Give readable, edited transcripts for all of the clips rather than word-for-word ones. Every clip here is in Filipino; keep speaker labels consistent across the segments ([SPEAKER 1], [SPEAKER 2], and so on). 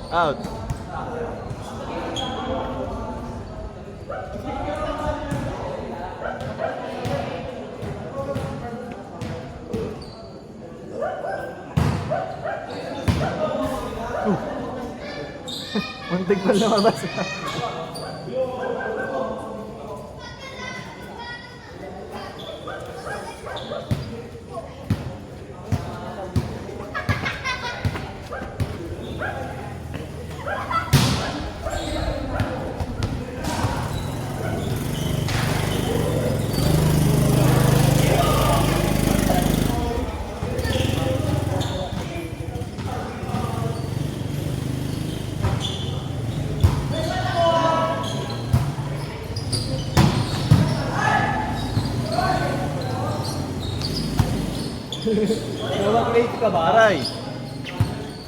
[SPEAKER 1] Out. Muntik pa lumabas.
[SPEAKER 2] Sinawa late ka ba?
[SPEAKER 1] Aray.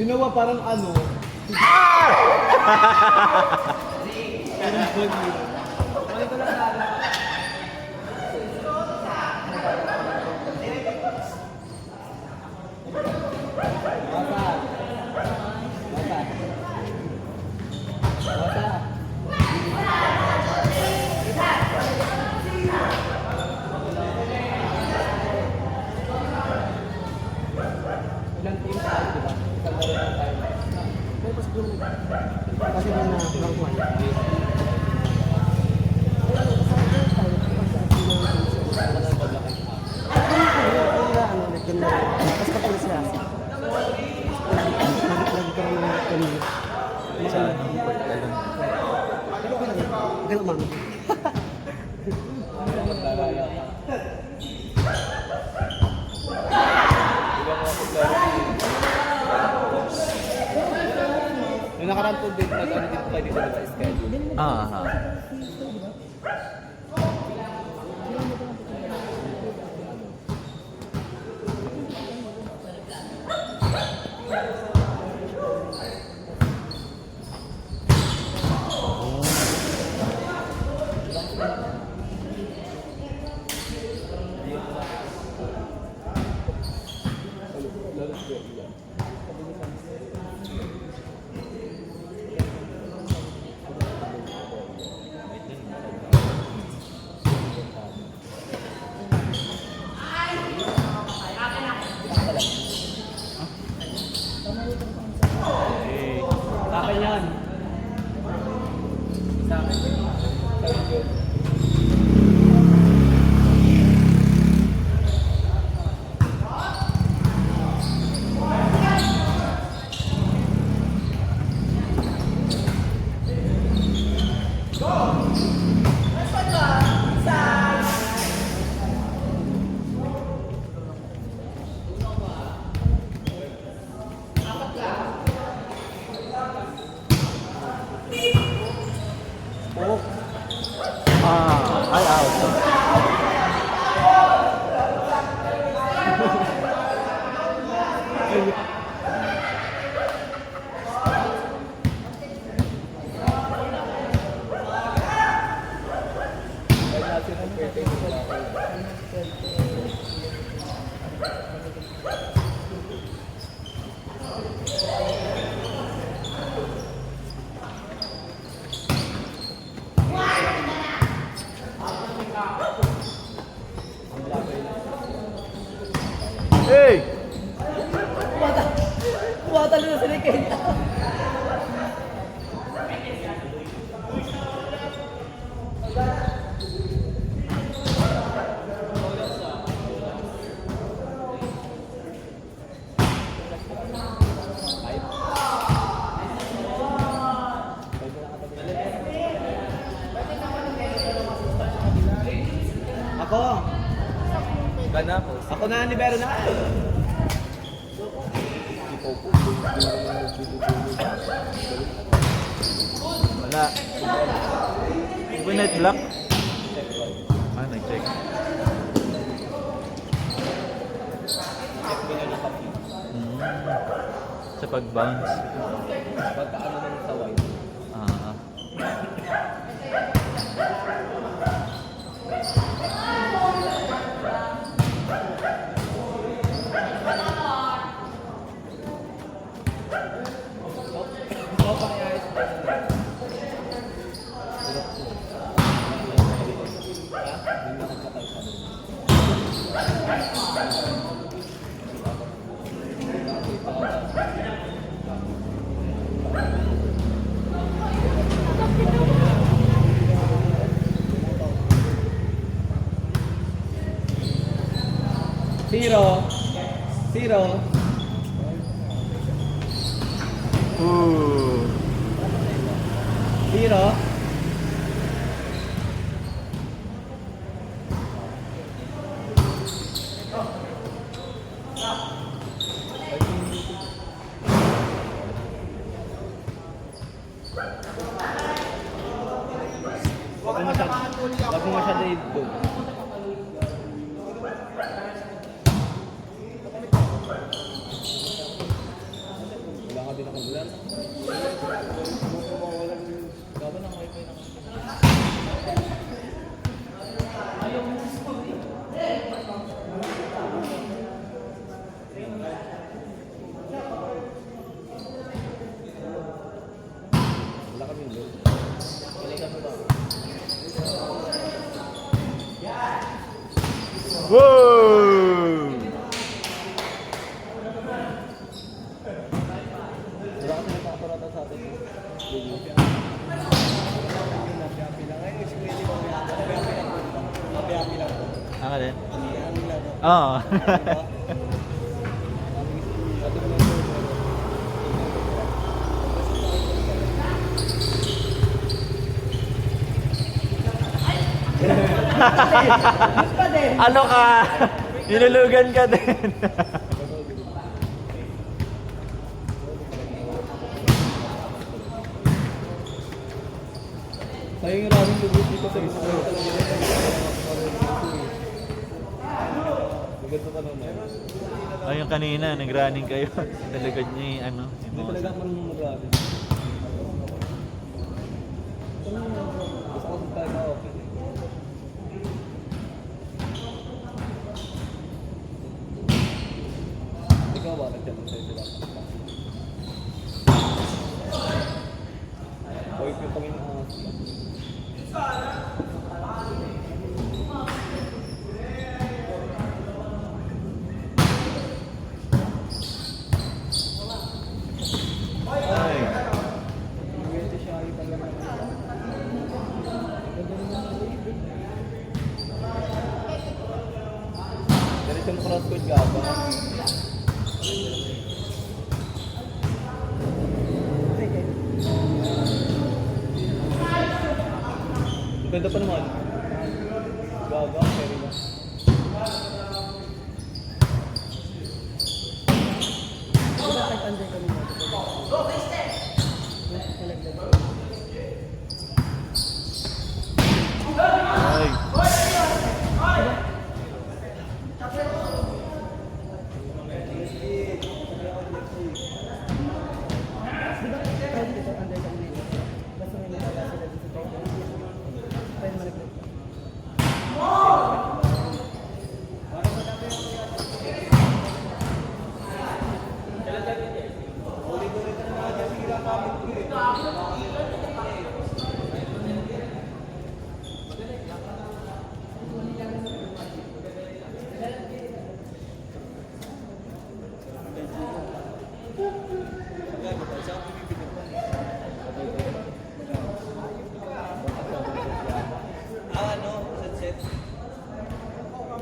[SPEAKER 2] Sinawa parang ano? Ilang team tayo, di ba? Isang laro lang tayo.
[SPEAKER 3] Kasi na nakakuha.
[SPEAKER 2] Nung nakaraan po din, nag-ano din po kayo dito sa schedule.
[SPEAKER 1] Ah.
[SPEAKER 2] Akin yan. Sa akin.
[SPEAKER 1] Ah. Ay, out. Hey!
[SPEAKER 3] Tumatalo na sila kay
[SPEAKER 2] Ako.
[SPEAKER 1] Gana po.
[SPEAKER 2] Ako na, libero na.
[SPEAKER 1] Wala. Overnight block. Ah, nag-check. pag bounce.
[SPEAKER 2] Pagka ano naman sa wide.
[SPEAKER 1] Ah.
[SPEAKER 2] Ikaw pa kaya ayos ba yun? Hirap ko. Hindi mo nagkatay sa doon. Zero. Zero.
[SPEAKER 1] Ooh.
[SPEAKER 2] Zero. Wag mo masyado i-doon. Wala ka din akong bulan. Gaba ng wifi na. Wala kami doon. Balikan mo ba?
[SPEAKER 1] Whoa!
[SPEAKER 2] Wala kasi nagpaparata sa atin.
[SPEAKER 1] Ang alin? Oo.
[SPEAKER 3] Pa din.
[SPEAKER 1] Ano ka? Nilulugan ka din.
[SPEAKER 2] Tayo yung maraming lubos dito sa isa. Maganda ka naman.
[SPEAKER 1] Oh, yung kanina, nag-running kayo. Nalagad niya yung ano.
[SPEAKER 2] Hindi talaga ako marunong mag-grabe. Gusto ko sa tayo okay. Ikaw ba? Nagtanong sa'yo sila. Boy, yung Panginoon.
[SPEAKER 1] Ay.
[SPEAKER 2] Pwede siya ay talaga. Ganito mo crosscode ka ba? Ganda pa naman. Gaga, pero na.
[SPEAKER 3] Diba kahit under kami mo?
[SPEAKER 1] Ay.
[SPEAKER 3] Kahit dito under kami mo. Basta may nalaga sila dito sa tayo. Pwede malaglag.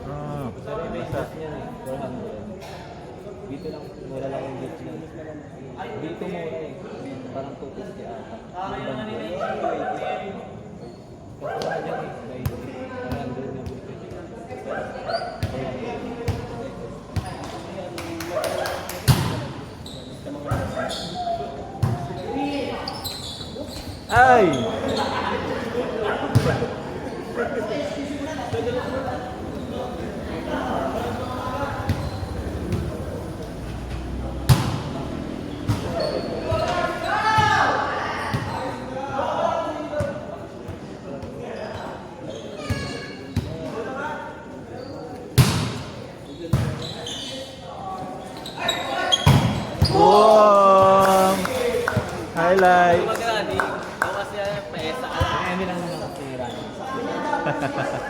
[SPEAKER 1] Ah.
[SPEAKER 2] Pero may gate niya eh, 400. Dito lang, mura lang yung gate niya. Dito mura eh. Parang 250 ata. Kasi sa kanya eh, may 400 na dito.
[SPEAKER 1] Ay! Lai.
[SPEAKER 2] Mag-running, ako kasi paesa ka lang. Kami lang naman kasi running.